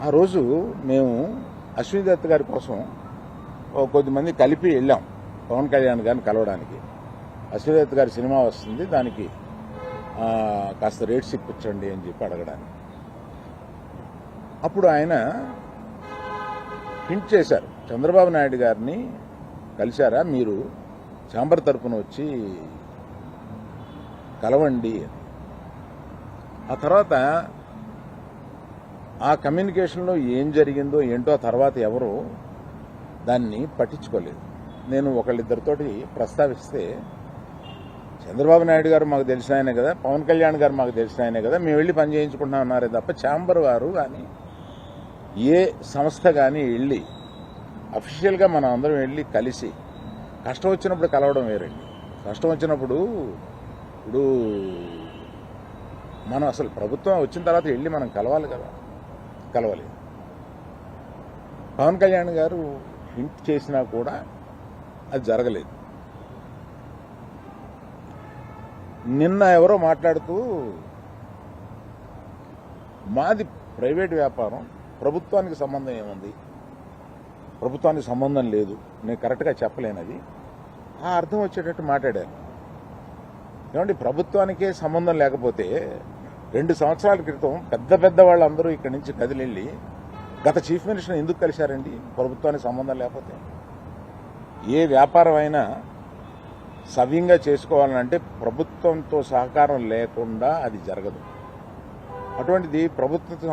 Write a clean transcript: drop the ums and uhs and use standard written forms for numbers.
ఆ రోజు మేము అశ్విని దత్ గారి కోసం కొద్దిమంది కలిపి వెళ్ళాం పవన్ కళ్యాణ్ గారిని కలవడానికి. అశ్విని దత్ గారి సినిమా వస్తుంది, దానికి కాస్త రేట్స్ ఇప్పించండి అని చెప్పి అడగడానికి. అప్పుడు ఆయన హింట్ చేశారు, చంద్రబాబు నాయుడు గారిని కలిశారా మీరు, ఛాంబర్ తరపున వచ్చి కలవండి. ఆ తర్వాత ఆ కమ్యూనికేషన్లో ఏం జరిగిందో ఏంటో తర్వాత ఎవరు దాన్ని పట్టించుకోలేదు. నేను ఒకళ్ళిద్దరితోటి ప్రస్తావిస్తే, చంద్రబాబు నాయుడు గారు మాకు తెలిసిన ఆయనే కదా, పవన్ కళ్యాణ్ గారు మాకు తెలిసిన ఆయనే కదా, మేము వెళ్ళి పని చేయించుకుంటున్నాం అన్నారే తప్ప ఛాంబర్ వారు కానీ ఏ సంస్థ కానీ వెళ్ళి అఫీషియల్గా మనం అందరం వెళ్ళి కలిసి కష్టం వచ్చినప్పుడు కలవడం వేరండి. కష్టం వచ్చినప్పుడు ఇప్పుడు మనం అసలు ప్రభుత్వం వచ్చిన తర్వాత వెళ్ళి మనం కలవాలి కదా, కలవాలి. పవన్ కళ్యాణ్ గారు హింట్ చేసినా కూడా అది జరగలేదు. నిన్న ఎవరో మాట్లాడుతూ, మాది ప్రైవేట్ వ్యాపారం, ప్రభుత్వానికి సంబంధం ఏముంది, ప్రభుత్వానికి సంబంధం లేదు, నేను కరెక్ట్గా చెప్పలేనది, ఆ అర్థం వచ్చేటట్టు మాట్లాడారు. ఏమంటే ప్రభుత్వానికే సంబంధం లేకపోతే 2 సంవత్సరాల క్రితం పెద్ద వాళ్ళందరూ ఇక్కడి నుంచి కదిలిళ్ళి గత చీఫ్ మినిస్టర్ ఎందుకు కలిశారండి? ప్రభుత్వానికి సంబంధం లేకపోతే. ఏ వ్యాపారం అయినా సవ్యంగా చేసుకోవాలంటే ప్రభుత్వంతో సహకారం లేకుండా అది జరగదు. అటువంటిది ప్రభుత్వం